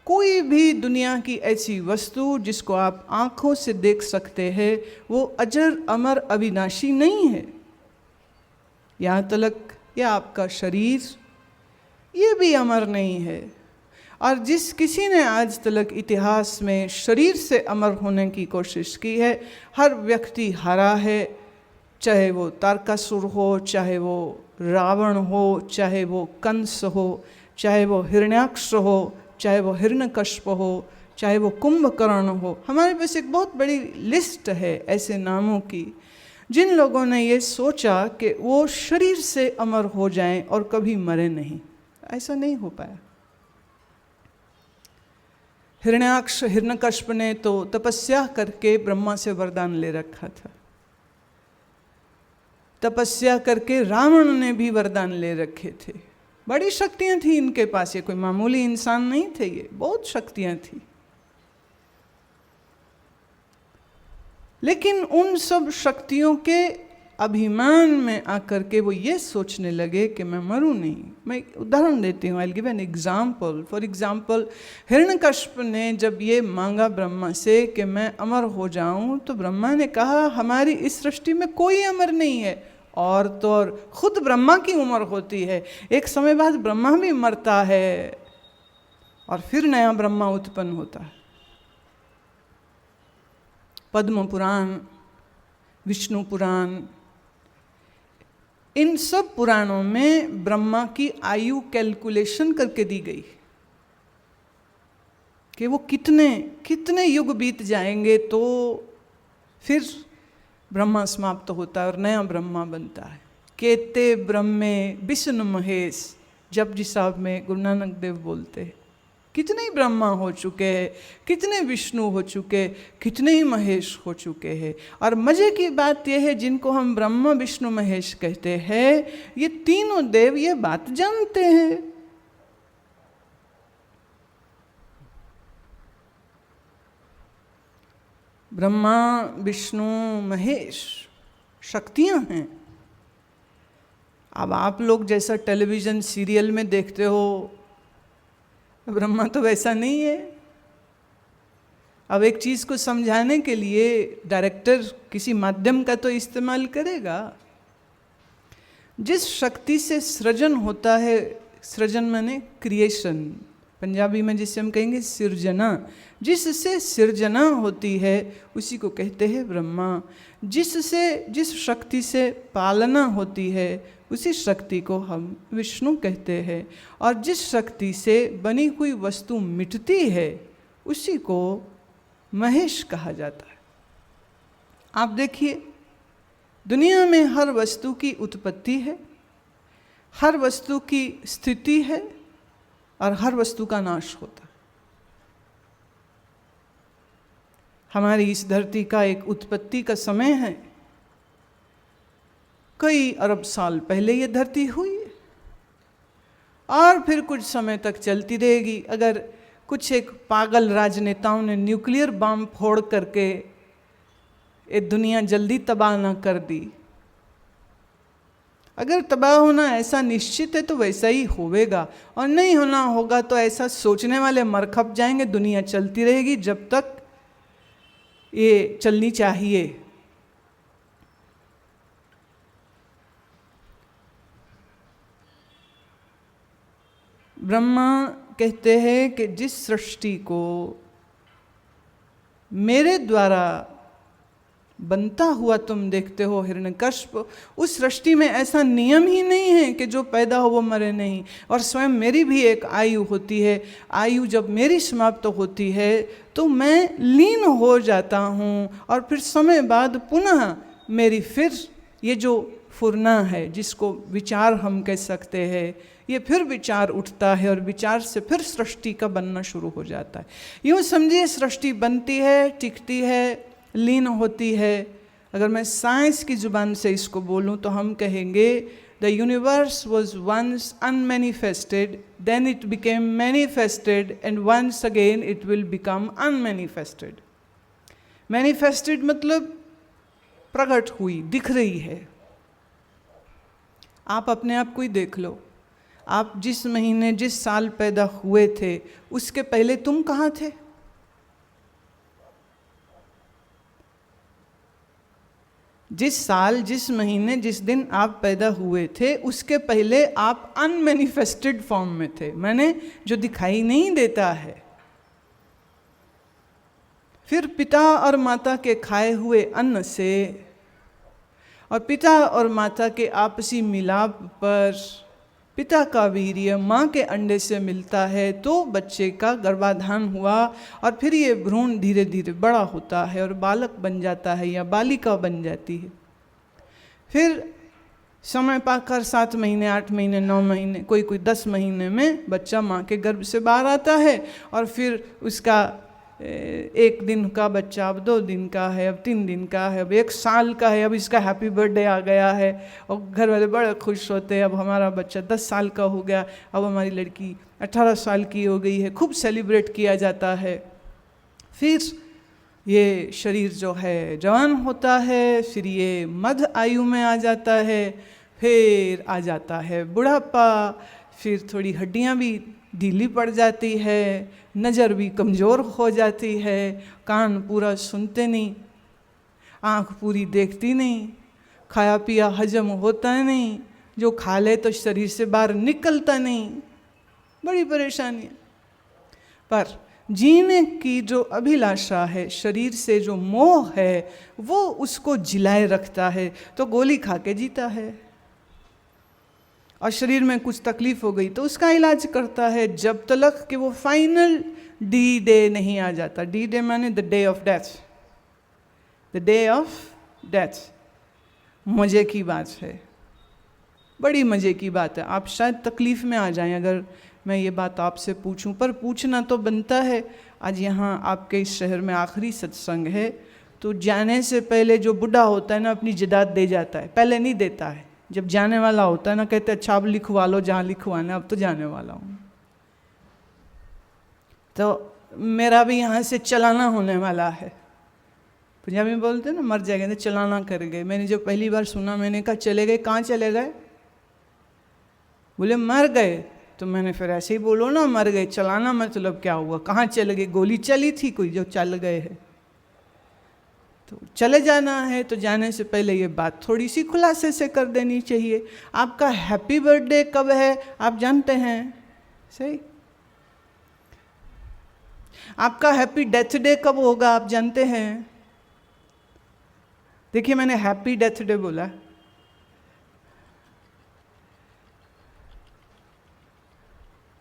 कोई भी दुनिया की ऐसी वस्तु जिसको आप आंखों से देख सकते हैं वो अजर अमर अविनाशी नहीं है। यहाँ तक यह आपका शरीर, ये भी अमर नहीं है। और जिस किसी ने आज तक इतिहास में शरीर से अमर होने की कोशिश की है, हर व्यक्ति हारा है। चाहे वो तारकासुर हो, चाहे वो रावण हो, चाहे वो कंस हो, चाहे वो हिरण्याक्ष हो, चाहे वो हिरण्यकश्यप हो, चाहे वो कुंभकर्ण हो। हमारे पास एक बहुत बड़ी लिस्ट है ऐसे नामों की जिन लोगों ने ये सोचा कि वो शरीर से अमर हो जाएं और कभी मरे नहीं। ऐसा नहीं हो पाया। हिरण्याक्ष हिरण्यकश्यप ने तो तपस्या करके ब्रह्मा से वरदान ले रखा था। तपस्या करके रावण ने भी वरदान ले रखे थे। बड़ी शक्तियां थी इनके पास, ये कोई मामूली इंसान नहीं थे, ये बहुत शक्तियां थी। लेकिन उन सब शक्तियों के अभिमान में आकर के वो ये सोचने लगे कि मैं मरूं नहीं। मैं उदाहरण देती हूँ, I will give an example. For example, Hiranyakashyap ने जब ये मांगा ब्रह्मा से कि मैं अमर हो जाऊं, तो ब्रह्मा ने कहा हमारी इस सृष्टि में कोई अमर नहीं है। और तो और खुद ब्रह्मा की उम्र होती है, एक समय बाद ब्रह्मा भी मरता है और फिर नया ब्रह्मा उत्पन्न होता है। पद्म पुराण, विष्णु पुराण, इन सब पुराणों में ब्रह्मा की आयु कैलकुलेशन करके दी गई कि वो कितने कितने युग बीत जाएंगे तो फिर ब्रह्मा समाप्त होता है और नया ब्रह्मा बनता है। केते ब्रह्मे विष्णु महेश, जपजी साहब में गुरु नानक देव बोलते हैं, कितने ही ब्रह्मा हो चुके हैं, कितने विष्णु हो चुके, कितने ही महेश हो चुके हैं। और मजे की बात यह है, जिनको हम ब्रह्मा विष्णु महेश कहते हैं, ये तीनों देव ये बात जानते हैं। ब्रह्मा विष्णु महेश शक्तियां हैं। अब आप लोग जैसा टेलीविजन सीरियल में देखते हो, ब्रह्मा तो वैसा नहीं है। अब एक चीज़ को समझाने के लिए डायरेक्टर किसी माध्यम का तो इस्तेमाल करेगा। जिस शक्ति से सृजन होता है, सृजन माने क्रिएशन, पंजाबी में जिसे हम कहेंगे सिर्जना, जिससे सिर्जना होती है उसी को कहते हैं ब्रह्मा। जिस शक्ति से पालना होती है उसी शक्ति को हम विष्णु कहते हैं। और जिस शक्ति से बनी हुई वस्तु मिटती है उसी को महेश कहा जाता है। आप देखिए, दुनिया में हर वस्तु की उत्पत्ति है, हर वस्तु की स्थिति है और हर वस्तु का नाश होता है। हमारी इस धरती का एक उत्पत्ति का समय है, कई अरब साल पहले ये धरती हुई है और फिर कुछ समय तक चलती रहेगी। अगर कुछ एक पागल राजनेताओं ने न्यूक्लियर बम फोड़ करके ये दुनिया जल्दी तबाह ना कर दी, अगर तबाह होना ऐसा निश्चित है तो वैसा ही होवेगा, और नहीं होना होगा तो ऐसा सोचने वाले मर खप जाएंगे। दुनिया चलती रहेगी जब तक ये चलनी चाहिए। ब्रह्मा कहते हैं कि जिस सृष्टि को मेरे द्वारा बनता हुआ तुम देखते हो हिरण्यकश्यप, उस सृष्टि में ऐसा नियम ही नहीं है कि जो पैदा हो वो मरे नहीं। और स्वयं मेरी भी एक आयु होती है। आयु जब मेरी समाप्त होती है तो मैं लीन हो जाता हूँ और फिर समय बाद पुनः मेरी फिर ये जो फुरना है, जिसको विचार हम कह सकते हैं, ये फिर विचार उठता है और विचार से फिर सृष्टि का बनना शुरू हो जाता है। यूँ समझिए, सृष्टि बनती है, टिकती है, लीन होती है। अगर मैं साइंस की जुबान से इसको बोलूं तो हम कहेंगे the universe was once unmanifested, then it became manifested and once again it will become unmanifested. Manifested मतलब प्रकट हुई, दिख रही है। आप अपने आप को ही देख लो। आप जिस महीने जिस साल पैदा हुए थे उसके पहले तुम कहाँ थे? जिस साल, जिस महीने, जिस दिन आप पैदा हुए थे उसके पहले आप अनमैनिफेस्टेड फॉर्म में थे, माने जो दिखाई नहीं देता है। फिर पिता और माता के खाए हुए अन्न से और पिता और माता के आपसी मिलाप पर पिता का वीर्य माँ के अंडे से मिलता है तो बच्चे का गर्भाधान हुआ और फिर ये भ्रूण धीरे धीरे बड़ा होता है और बालक बन जाता है या बालिका बन जाती है। फिर समय पाकर 7 महीने, 8 महीने, 9 महीने, कोई कोई 10 महीने में बच्चा माँ के गर्भ से बाहर आता है और फिर उसका 1 दिन का बच्चा अब 2 दिन का है, अब 3 दिन का है, अब 1 साल का है, अब इसका हैप्पी बर्थडे आ गया है और घर वाले बड़े खुश होते हैं, अब हमारा बच्चा 10 साल का हो गया, अब हमारी लड़की 18 साल की हो गई है, खूब सेलिब्रेट किया जाता है। फिर ये शरीर जो है जवान होता है, फिर ये मध्य आयु में आ जाता है, फिर आ जाता है बुढ़ापा, फिर थोड़ी हड्डियाँ भी ढीली पड़ जाती है, नज़र भी कमज़ोर हो जाती है, कान पूरा सुनते नहीं, आँख पूरी देखती नहीं, खाया पिया हजम होता नहीं, जो खा ले तो शरीर से बाहर निकलता नहीं, बड़ी परेशानी है। पर जीने की जो अभिलाषा है, शरीर से जो मोह है, वो उसको जिलाए रखता है तो गोली खा के जीता है। और शरीर में कुछ तकलीफ हो गई तो उसका इलाज करता है जब तक कि वो फाइनल डी डे नहीं आ जाता। डी डे माने the day of death, the day of death. मज़े की बात है, बड़ी मज़े की बात है। आप शायद तकलीफ़ में आ जाएं अगर मैं ये बात आपसे पूछूं, पर पूछना तो बनता है। आज यहाँ आपके इस शहर में आखिरी सत्संग है तो जाने से पहले जो बुढ़ा होता है ना अपनी जायदाद दे जाता है, पहले नहीं देता है। जब जाने वाला होता है ना कहते अच्छा अब लिखवा लो जहाँ लिखवाना, अब तो जाने वाला हूँ। तो मेरा भी यहाँ से चलाना होने वाला है। पंजाबी में बोलते हैं ना मर जाएंगे तो चलाना कर गए। मैंने जब पहली बार सुना मैंने कहा चले गए, कहाँ चले गए? बोले मर गए। तो मैंने फिर ऐसे ही बोलो ना मर गए, चलाना मतलब क्या हुआ, कहाँ चले गए? गोली चली थी कोई जो चल गए है? तो चले जाना है तो जाने से पहले ये बात थोड़ी सी खुलासे से कर देनी चाहिए। आपका हैप्पी बर्थडे कब है आप जानते हैं? सही। आपका हैप्पी डेथ डे कब होगा आप जानते हैं? देखिए मैंने हैप्पी डेथ डे बोला,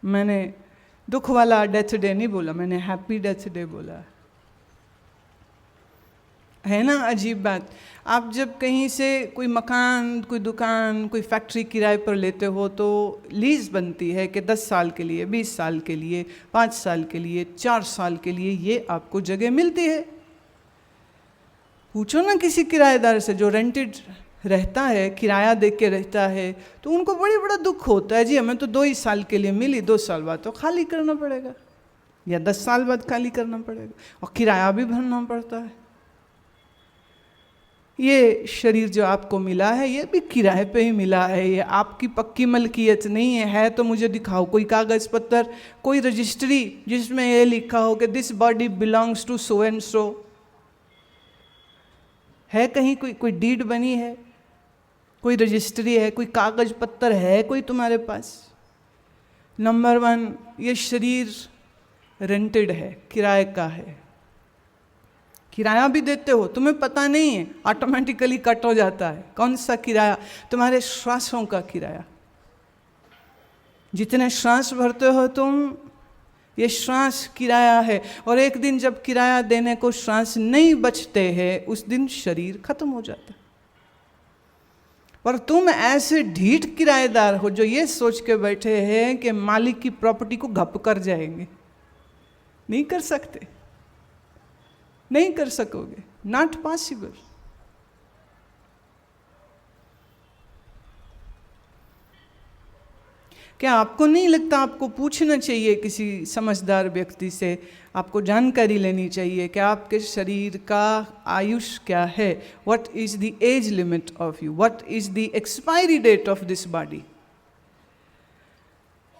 मैंने दुख वाला डेथ डे नहीं बोला, मैंने हैप्पी डेथ डे बोला। है ना अजीब बात। आप जब कहीं से कोई मकान, कोई दुकान, कोई फैक्ट्री किराए पर लेते हो तो लीज बनती है कि 10 साल के लिए, 20 साल के लिए, 5 साल के लिए, 4 साल के लिए ये आपको जगह मिलती है। पूछो ना किसी किराएदार से जो रेंटेड रहता है, किराया दे के रहता है, तो उनको बड़ा दुख होता है, जी हमें तो 2 ही साल के लिए मिली, 2 साल बाद तो खाली करना पड़ेगा या 10 साल बाद खाली करना पड़ेगा और किराया भी भरना पड़ता है। ये शरीर जो आपको मिला है ये भी किराए पे ही मिला है, ये आपकी पक्की मलकियत नहीं है तो मुझे दिखाओ कोई कागज़ पत्तर, कोई रजिस्ट्री जिसमें ये लिखा हो कि this body belongs to so and so. है कहीं कोई डीड बनी है, कोई रजिस्ट्री है, कोई कागज़ पत्तर है कोई तुम्हारे पास? नंबर 1 ये शरीर रेंटेड है, किराए का है। किराया भी देते हो, तुम्हें पता नहीं है, ऑटोमेटिकली कट हो जाता है। कौन सा किराया? तुम्हारे श्वासों का किराया। जितने श्वास भरते हो तुम, ये श्वास किराया है। और एक दिन जब किराया देने को श्वास नहीं बचते हैं उस दिन शरीर खत्म हो जाता है। पर तुम ऐसे ढीठ किराएदार हो जो ये सोच के बैठे हैं कि मालिक की प्रॉपर्टी को घप कर जाएंगे। नहीं कर सकते, नहीं कर सकोगे, नॉट पॉसिबल। क्या आपको नहीं लगता आपको पूछना चाहिए किसी समझदार व्यक्ति से, आपको जानकारी लेनी चाहिए कि आपके शरीर का आयुष क्या है? What is the age limit of you? What is the expiry date of this body?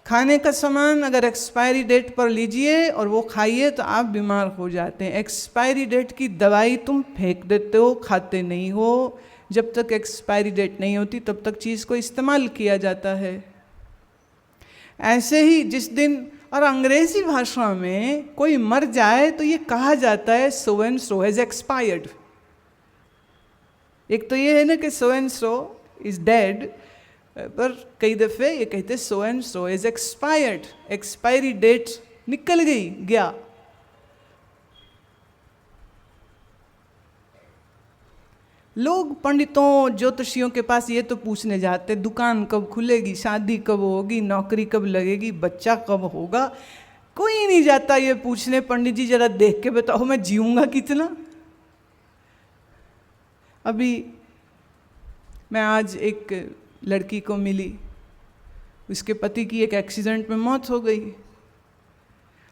खाने का सामान अगर एक्सपायरी डेट पर लीजिए और वो खाइए तो आप बीमार हो जाते हैं। एक्सपायरी डेट की दवाई तुम फेंक देते हो, खाते नहीं हो। जब तक एक्सपायरी डेट नहीं होती तब तक चीज़ को इस्तेमाल किया जाता है। ऐसे ही जिस दिन, और अंग्रेजी भाषा में कोई मर जाए तो ये कहा जाता है so and so has expired. एक तो ये है ना कि so and so is dead, पर कई दफ़े ये कहते so and so is expired, expiry date निकल गई, गया। लोग पंडितों ज्योतिषियों के पास ये तो पूछने जाते दुकान कब खुलेगी, शादी कब होगी, नौकरी कब लगेगी, बच्चा कब होगा। कोई नहीं जाता ये पूछने, पंडित जी जरा देख के बताओ मैं जीऊँगा कितना। अभी मैं आज एक लड़की को मिली, उसके पति की एक एक्सीडेंट में मौत हो गई।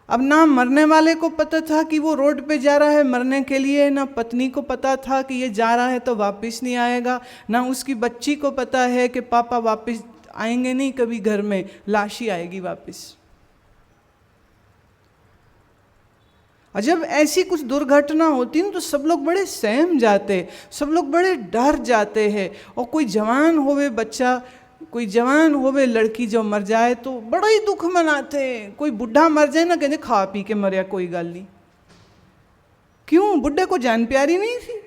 अब ना मरने वाले को पता था कि वो रोड पे जा रहा है मरने के लिए, ना पत्नी को पता था कि ये जा रहा है तो वापस नहीं आएगा, ना उसकी बच्ची को पता है कि पापा वापस आएंगे नहीं कभी घर में, लाश ही आएगी वापस। और जब ऐसी कुछ दुर्घटना होती है तो सब लोग बड़े सहम जाते, सब लोग बड़े डर जाते हैं। और कोई जवान होवे बच्चा, कोई जवान होवे लड़की जो मर जाए तो बड़ा ही दुख मनाते। कोई बुढ़ा मर जाए ना कहते खा पी के मरिया कोई गल नहीं। क्यों? बुढ़े को जान प्यारी नहीं थी।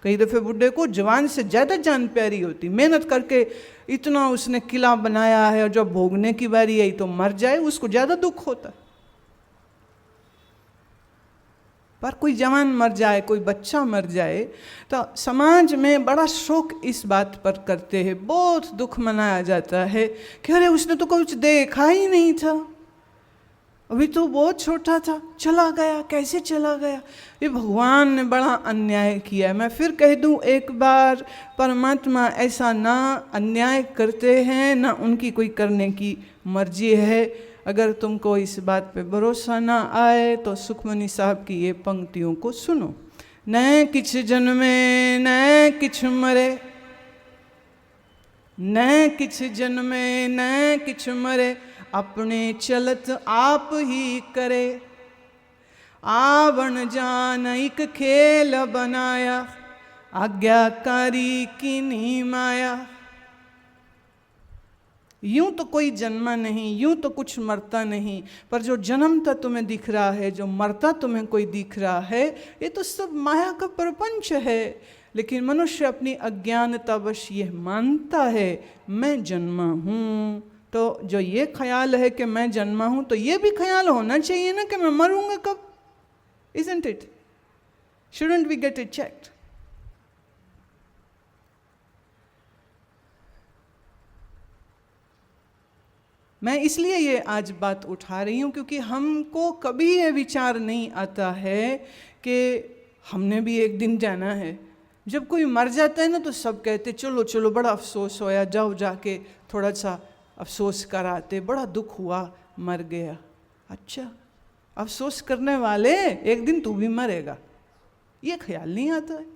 कई दफ़े बुढ़े को जवान से ज़्यादा जान प्यारी होती। मेहनत करके इतना उसने किला बनाया है और जब भोगने की बारी आई तो मर जाए, उसको ज़्यादा दुख होता। पर कोई जवान मर जाए, कोई बच्चा मर जाए तो समाज में बड़ा शोक इस बात पर करते हैं, बहुत दुख मनाया जाता है कि अरे उसने तो कुछ देखा ही नहीं था, अभी तो बहुत छोटा था, चला गया, कैसे चला गया। ये भगवान ने बड़ा अन्याय किया है। मैं फिर कह दूं एक बार, परमात्मा ऐसा ना अन्याय करते हैं, ना उनकी कोई करने की मर्जी है। अगर तुमको इस बात पे भरोसा ना आए तो सुखमनी साहब की ये पंक्तियों को सुनो। न किछ जन्मे न किछ मरे, न किछ जन्मे न किछ मरे, अपने चलत आप ही करे। आवण जान एक खेल बनाया, आज्ञाकारी कीनी माया। यूं तो कोई जन्मा नहीं, यूं तो कुछ मरता नहीं, पर जो जन्मता तुम्हें दिख रहा है, जो मरता तुम्हें कोई दिख रहा है, ये तो सब माया का प्रपंच है। लेकिन मनुष्य अपनी अज्ञानतावश ये मानता है मैं जन्मा हूँ। तो जो ये ख्याल है कि मैं जन्मा हूँ, तो ये भी ख्याल होना चाहिए ना कि मैं मरूंगा कब। Isn't it? Shouldn't we get it checked? मैं इसलिए ये आज बात उठा रही हूँ क्योंकि हमको कभी ये विचार नहीं आता है कि हमने भी एक दिन जाना है। जब कोई मर जाता है ना तो सब कहते चलो चलो बड़ा अफसोस होया, जाओ जाके थोड़ा सा अफसोस कराते, बड़ा दुख हुआ मर गया। अच्छा, अफसोस करने वाले एक दिन तू भी मरेगा, ये ख्याल नहीं आता है।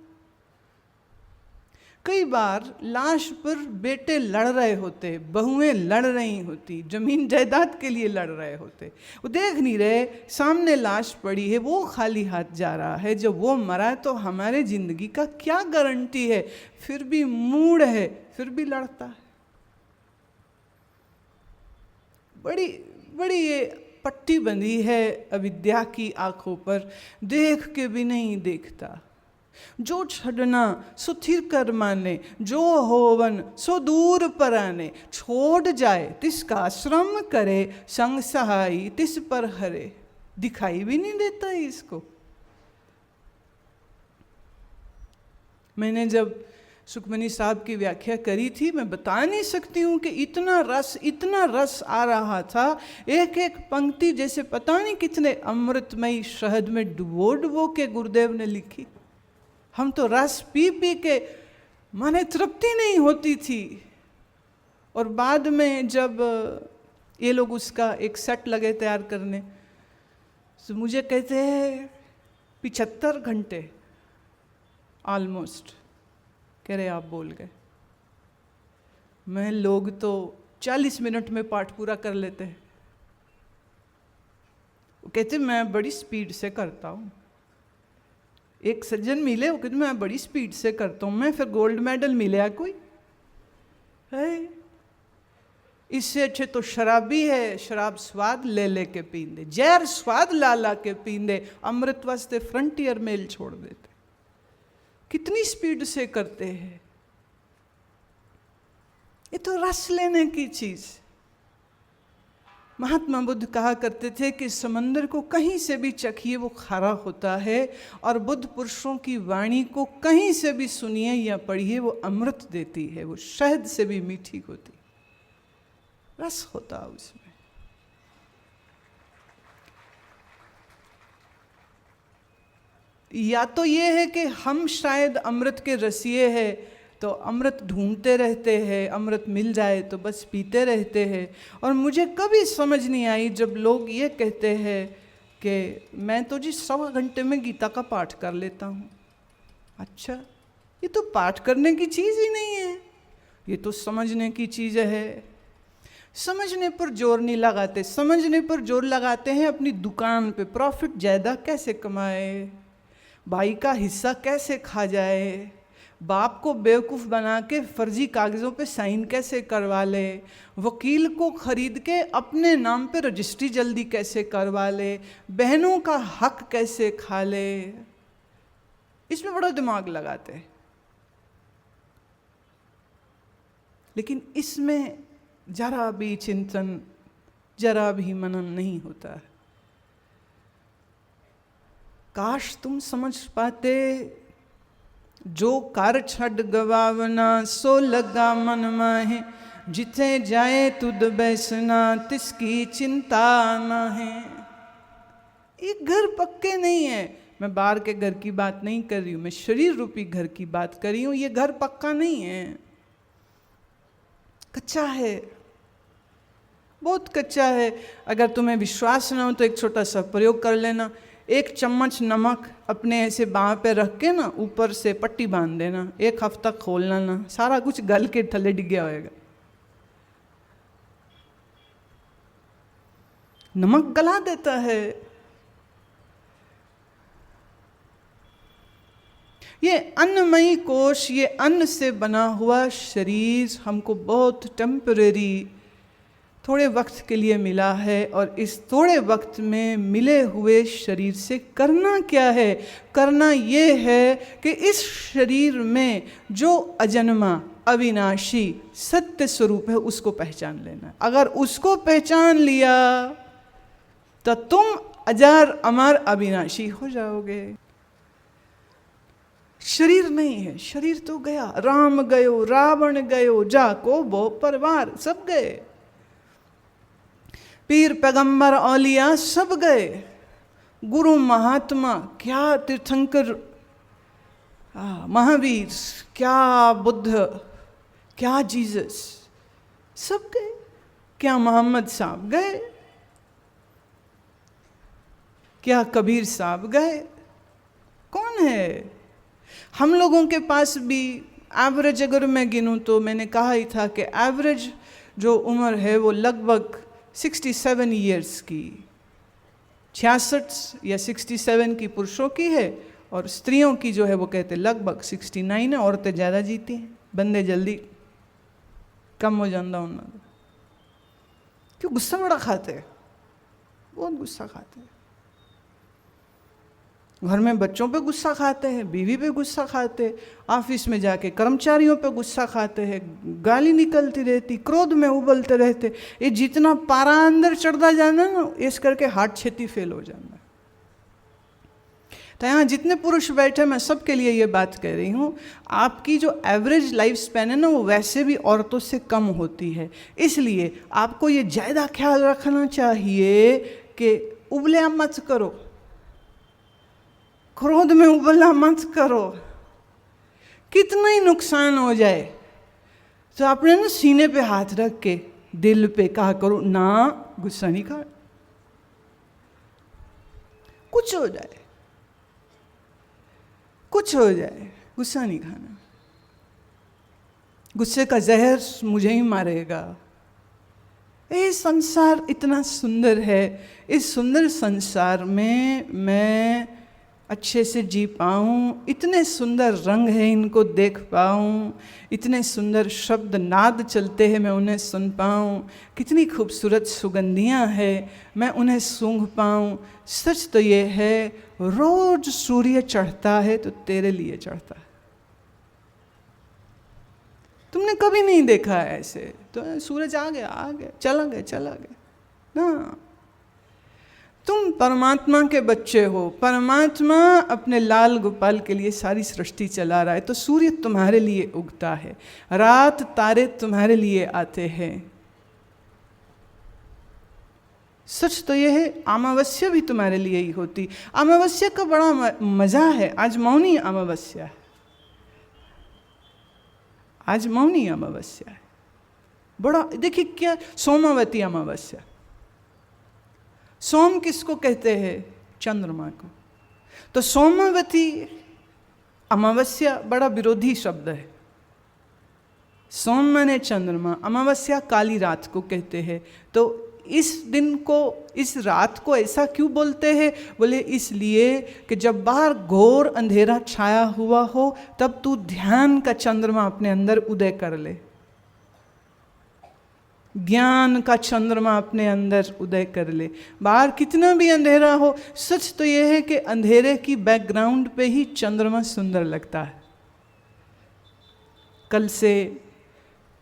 कई बार लाश पर बेटे लड़ रहे होते, बहुएं लड़ रही होती, जमीन जायदाद के लिए लड़ रहे होते, वो देख नहीं रहे सामने लाश पड़ी है, वो खाली हाथ जा रहा है। जब वो मरा तो हमारे जिंदगी का क्या गारंटी है, फिर भी मूड है, फिर भी लड़ता है। बड़ी बड़ी ये पट्टी बंधी है अविद्या की आंखों पर, देख के भी नहीं देखता। जो छड़ना सो थिर कर माने, जो होवन सो दूर पराने। छोड़ जाए तिसका श्रम करे, संग सहाई तिस पर हरे। दिखाई भी नहीं देता है इसको। मैंने जब सुखमनी साहब की व्याख्या करी थी, मैं बता नहीं सकती हूँ कि इतना रस आ रहा था। एक एक पंक्ति जैसे पता नहीं कितने अमृतमयी शहद में डुबो डुबो के गुरुदेव ने लिखी। हम तो रस पी पी के माने तृप्ति नहीं होती थी। और बाद में जब ये लोग उसका एक सेट लगे तैयार करने, तो मुझे कहते हैं 75 घंटे ऑलमोस्ट, कह रहे आप बोल गए। मैं लोग तो 40 मिनट में पाठ पूरा कर लेते हैं। वो कहते मैं बड़ी स्पीड से करता हूँ। एक सज्जन मिले, वो कहते मैं बड़ी स्पीड से करता हूँ, मैं फिर गोल्ड मेडल मिले कोई है? इससे अच्छे तो शराबी है, शराब स्वाद ले लेके पींदे, जहर स्वाद ला ला के पींदे, अमृत वास्ते फ्रंटियर मेल छोड़ देते। कितनी स्पीड से करते हैं। ये तो रस लेने की चीज। महात्मा बुद्ध कहा करते थे कि समंदर को कहीं से भी चखिए वो खारा होता है, और बुद्ध पुरुषों की वाणी को कहीं से भी सुनिए या पढ़िए वो अमृत देती है, वो शहद से भी मीठी होती, रस होता उसमें। या तो ये है कि हम शायद अमृत के रसिए हैं, तो अमृत ढूंढते रहते हैं, अमृत मिल जाए तो बस पीते रहते हैं। और मुझे कभी समझ नहीं आई जब लोग ये कहते हैं कि मैं तो जी 1.25 घंटे में गीता का पाठ कर लेता हूँ। अच्छा, ये तो पाठ करने की चीज़ ही नहीं है, ये तो समझने की चीज़ है। समझने पर जोर नहीं लगाते, समझने पर जोर लगाते हैं अपनी दुकान पे प्रॉफिट ज़्यादा कैसे कमाए, भाई का हिस्सा कैसे खा जाए, बाप को बेवकूफ़ बना के फर्जी कागज़ों पे साइन कैसे करवा ले, वकील को ख़रीद के अपने नाम पे रजिस्ट्री जल्दी कैसे करवा ले, बहनों का हक कैसे खा ले, इसमें बड़ा दिमाग लगाते हैं। लेकिन इसमें जरा भी चिंतन, जरा भी मनन नहीं होता है। काश तुम समझ पाते, जो कार छड़ गवावना सो लगा मन माहे, जिथे जाए तुद बैसना तिसकी चिंता न है। ये घर पक्के नहीं है, मैं बाहर के घर की बात नहीं कर रही हूँ, मैं शरीर रूपी घर की बात कर रही हूँ। ये घर पक्का नहीं है, कच्चा है, बहुत कच्चा है। अगर तुम्हें विश्वास ना हो तो एक छोटा सा प्रयोग कर लेना। 1 चम्मच नमक अपने ऐसे बाँह पे रख के ना ऊपर से पट्टी बांध देना, 1 हफ्ता खोलना ना, सारा कुछ गल के थल्ले डिग गया होएगा। नमक गला देता है। ये अन्नमयी कोश, ये अन्न से बना हुआ शरीर हमको बहुत टेम्परेरी, थोड़े वक्त के लिए मिला है। और इस थोड़े वक्त में मिले हुए शरीर से करना क्या है? करना ये है कि इस शरीर में जो अजन्मा अविनाशी सत्य स्वरूप है उसको पहचान लेना। अगर उसको पहचान लिया तो तुम अजर अमर अविनाशी हो जाओगे। शरीर नहीं है, शरीर तो गया, राम गयो रावण गयो जाको वो परिवार सब गए, पीर पैगंबर औलिया सब गए, गुरु महात्मा क्या तीर्थंकर महावीर, क्या बुद्ध, क्या जीसस, सब गए। क्या मोहम्मद साहब गए, क्या कबीर साहब गए, कौन है? हम लोगों के पास भी एवरेज अगर मैं गिनूं तो मैंने कहा ही था कि एवरेज जो उम्र है वो लगभग 67 ईयर्स की, 66 या 67 की पुरुषों की है, और स्त्रियों की जो है वो कहते लगभग 69 है। औरतें ज़्यादा जीती हैं, बंदे जल्दी कम हो जाता उन्होंने। क्यों? गुस्सा बड़ा खाते हैं, बहुत गुस्सा खाते हैं। घर में बच्चों पे गुस्सा खाते हैं, बीवी पे गुस्सा खाते हैं, ऑफिस में जाके कर्मचारियों पे गुस्सा खाते हैं, गाली निकलती रहती, क्रोध में उबलते रहते। ये जितना पारा अंदर चढ़ता जाना ना, इस करके हार्ट छेती फेल हो जाना। तो यहाँ जितने पुरुष बैठे, मैं सबके लिए ये बात कह रही हूँ, आपकी जो एवरेज लाइफ स्पैन है ना वो वैसे भी औरतों से कम होती है। इसलिए आपको ये ज़्यादा ख्याल रखना चाहिए कि उबले मत करो, क्रोध में उबलना मत करो। कितना ही नुकसान हो जाए तो आपने ना सीने पे हाथ रख के दिल पे कहा करो, ना गुस्सा नहीं खा, कुछ हो जाए, कुछ हो जाए, गुस्सा नहीं खाना। गुस्से का जहर मुझे ही मारेगा, ये संसार इतना सुंदर है, इस सुंदर संसार में मैं अच्छे से जी पाऊँ, इतने सुंदर रंग हैं इनको देख पाऊँ, इतने सुंदर शब्द नाद चलते हैं मैं उन्हें सुन पाऊँ, कितनी खूबसूरत सुगंधियाँ हैं मैं उन्हें सूंघ पाऊँ। सच तो ये है, रोज सूर्य चढ़ता है तो तेरे लिए चढ़ता है। तुमने कभी नहीं देखा ऐसे, तो सूरज आ गया चला गया ना। तुम परमात्मा के बच्चे हो, परमात्मा अपने लाल गोपाल के लिए सारी सृष्टि चला रहा है, तो सूर्य तुम्हारे लिए उगता है, रात तारे तुम्हारे लिए आते हैं। सच तो यह है, अमावस्या भी तुम्हारे लिए ही होती। अमावस्या का बड़ा मजा है। आज मौनी अमावस्या है, आज मौनी अमावस्या है। बड़ा देखिए क्या, सोमावती अमावस्या। सोम किसको कहते हैं? चंद्रमा को। तो सोमावती अमावस्या बड़ा विरोधी शब्द है। सोम माने चंद्रमा, अमावस्या काली रात को कहते हैं। तो इस दिन को, इस रात को ऐसा क्यों बोलते हैं? बोले इसलिए कि जब बाहर घोर अंधेरा छाया हुआ हो तब तू ध्यान का चंद्रमा अपने अंदर उदय कर ले, ज्ञान का चंद्रमा अपने अंदर उदय कर ले। बाहर कितना भी अंधेरा हो, सच तो यह है कि अंधेरे की बैकग्राउंड पे ही चंद्रमा सुंदर लगता है। कल से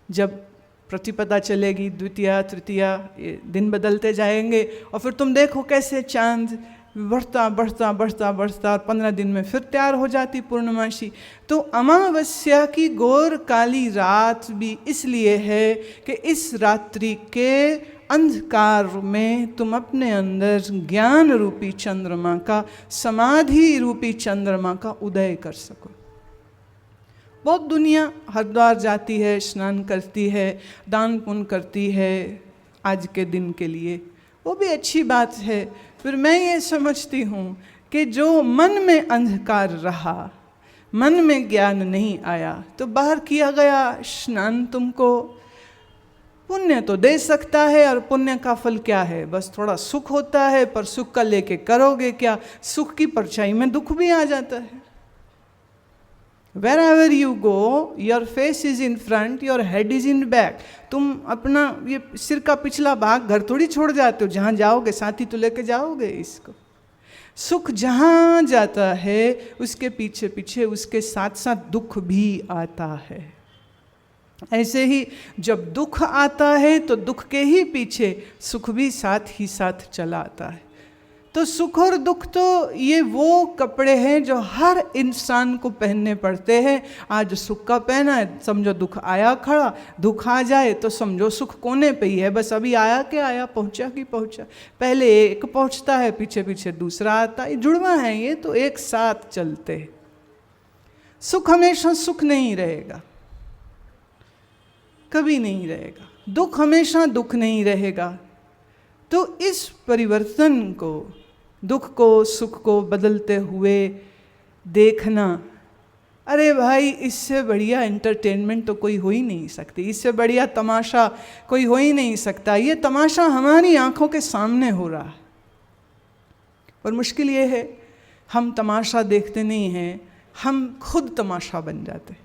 जब प्रतिपदा चलेगी, द्वितीया तृतीया, दिन बदलते जाएंगे और फिर तुम देखो कैसे चांद बढ़ता बढ़ता बढ़ता बढ़ता और 15 दिन में फिर तैयार हो जाती पूर्णमासी। तो अमावस्या की घोर काली रात भी इसलिए है कि इस रात्रि के अंधकार में तुम अपने अंदर ज्ञान रूपी चंद्रमा का, समाधि रूपी चंद्रमा का उदय कर सको। बहुत दुनिया हरिद्वार जाती है, स्नान करती है, दान पुण्य करती है आज के दिन के लिए, वो भी अच्छी बात है। फिर मैं ये समझती हूँ कि जो मन में अंधकार रहा, मन में ज्ञान नहीं आया, तो बाहर किया गया स्नान तुमको पुण्य तो दे सकता है। और पुण्य का फल क्या है? बस थोड़ा सुख होता है, पर सुख का लेके करोगे क्या? सुख की परछाई में दुख भी आ जाता है। Wherever you go, your face is in front, your head is in back. तुम अपना ये सिर का पिछला भाग घर थोड़ी छोड़ जाते हो, जहाँ जाओगे साथी तो लेके जाओगे इसको। सुख जहाँ जाता है उसके पीछे पीछे उसके साथ साथ दुख भी आता है। ऐसे ही जब दुख आता है तो दुख के ही पीछे सुख भी साथ ही साथ चला आता है। तो सुख और दुख तो ये वो कपड़े हैं जो हर इंसान को पहनने पड़ते हैं। आज सुख का पहना है, समझो दुख आया खड़ा, दुख आ जाए तो समझो सुख कोने पे ही है, बस अभी आया कि आया, पहुंचा कि पहुंचा। पहले एक पहुंचता है, पीछे पीछे दूसरा आता है, जुड़वा है ये तो, एक साथ चलते हैं। सुख हमेशा सुख नहीं रहेगा, कभी नहीं रहेगा। दुख हमेशा दुख नहीं रहेगा। तो इस परिवर्तन को, दुख को सुख को बदलते हुए देखना, अरे भाई इससे बढ़िया एंटरटेनमेंट तो कोई हो ही नहीं सकती, इससे बढ़िया तमाशा कोई हो ही नहीं सकता। ये तमाशा हमारी आंखों के सामने हो रहा है, पर मुश्किल ये है हम तमाशा देखते नहीं हैं, हम खुद तमाशा बन जाते हैं।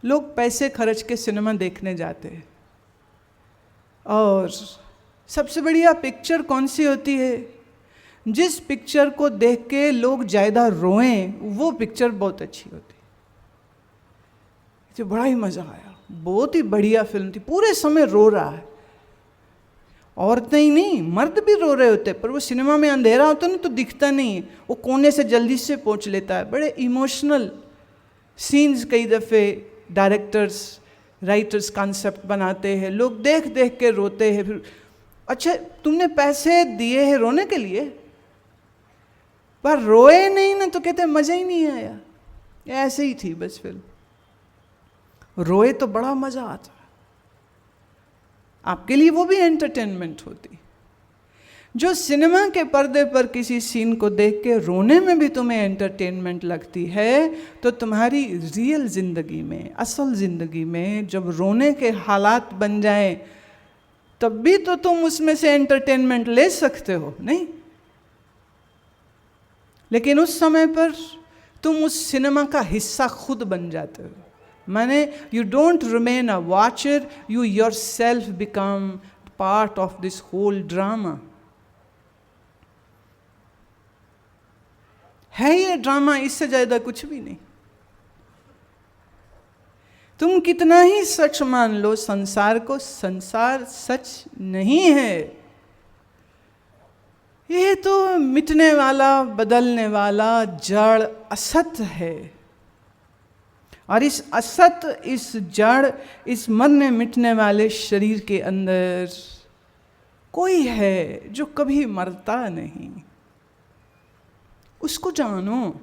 लोग पैसे खर्च के सिनेमा देखने जाते हैं और सबसे बढ़िया पिक्चर कौन सी होती है? जिस पिक्चर को देख के लोग ज़्यादा रोएं वो पिक्चर बहुत अच्छी होती है। तो बड़ा ही मज़ा आया, बहुत ही बढ़िया फिल्म थी, पूरे समय रो रहा है। औरतें ही नहीं, मर्द भी रो रहे होते, पर वो सिनेमा में अंधेरा होता ना तो दिखता नहीं है, वो कोने से जल्दी से पहुंच लेता है। बड़े इमोशनल सीन्स कई दफ़े डायरेक्टर्स राइटर्स कॉन्सेप्ट बनाते हैं, लोग देख देख के रोते हैं। फिर अच्छा तुमने पैसे दिए हैं रोने के लिए, पर रोए नहीं ना तो कहते मज़ा ही नहीं आया। ऐसे ही थी बस फिल्म, रोए तो बड़ा मज़ा आता, आपके लिए वो भी एंटरटेनमेंट होती। जो सिनेमा के पर्दे पर किसी सीन को देख के रोने में भी तुम्हें एंटरटेनमेंट लगती है, तो तुम्हारी रियल जिंदगी में, असल जिंदगी में जब रोने के हालात बन जाएं, तब भी तो तुम उसमें से एंटरटेनमेंट ले सकते हो, नहीं? लेकिन उस समय पर तुम उस सिनेमा का हिस्सा खुद बन जाते हो। माने you don't remain a watcher, you yourself become part of this whole drama. है ये ड्रामा, इससे ज्यादा कुछ भी नहीं। तुम कितना ही सच मान लो संसार को, संसार सच नहीं है। ये तो मिटने वाला, बदलने वाला, जड़, असत है। और इस असत, इस जड़, इस मरने मिटने वाले शरीर के अंदर कोई है जो कभी मरता नहीं। उसको जानो,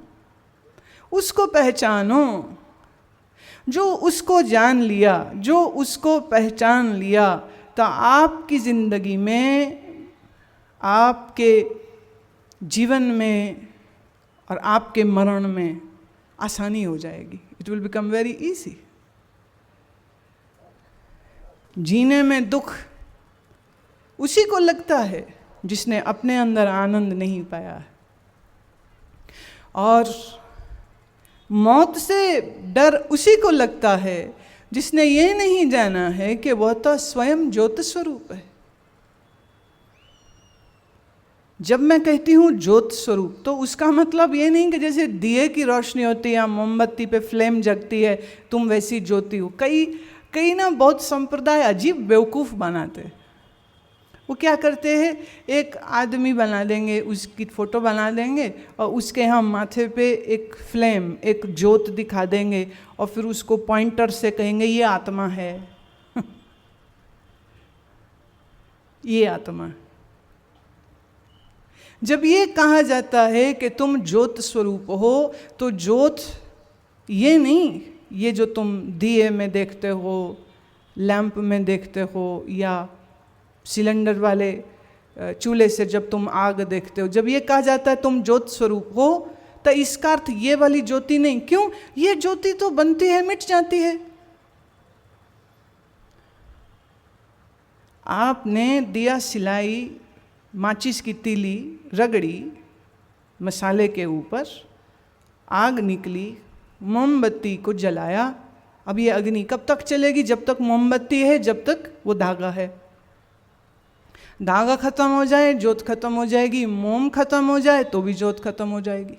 उसको पहचानो। जो उसको जान लिया, जो उसको पहचान लिया, तो आपकी जिंदगी में, आपके जीवन में और आपके मरण में आसानी हो जाएगी। It will become very easy. जीने में दुख उसी को लगता है जिसने अपने अंदर आनंद नहीं पाया है। और मौत से डर उसी को लगता है जिसने ये नहीं जाना है कि वह तो स्वयं ज्योत स्वरूप है। जब मैं कहती हूँ ज्योत स्वरूप, तो उसका मतलब ये नहीं कि जैसे दिए की रोशनी होती है या मोमबत्ती पे फ्लेम जगती है, तुम वैसी ज्योति हो। कई ना बहुत संप्रदाय अजीब बेवकूफ़ बनाते। वो क्या करते हैं, एक आदमी बना देंगे, उसकी फ़ोटो बना देंगे और उसके यहाँ माथे पे एक फ्लेम, एक ज्योत दिखा देंगे और फिर उसको पॉइंटर से कहेंगे ये आत्मा है। ये आत्मा। जब ये कहा जाता है कि तुम ज्योत स्वरूप हो, तो ज्योत ये नहीं, ये जो तुम दिए में देखते हो, लैंप में देखते हो, या सिलेंडर वाले चूल्हे से जब तुम आग देखते हो। जब ये कहा जाता है तुम ज्योत स्वरूप हो, तो इसका अर्थ ये वाली ज्योति नहीं। क्यों? ये ज्योति तो बनती है, मिट जाती है। आपने दिया सिलाई, माचिस की तीली रगड़ी मसाले के ऊपर, आग निकली, मोमबत्ती को जलाया। अब ये अग्नि कब तक चलेगी? जब तक मोमबत्ती है, जब तक वो धागा है। धागा खत्म हो जाए, ज्योत खत्म हो जाएगी। मोम खत्म हो जाए तो भी ज्योत खत्म हो जाएगी।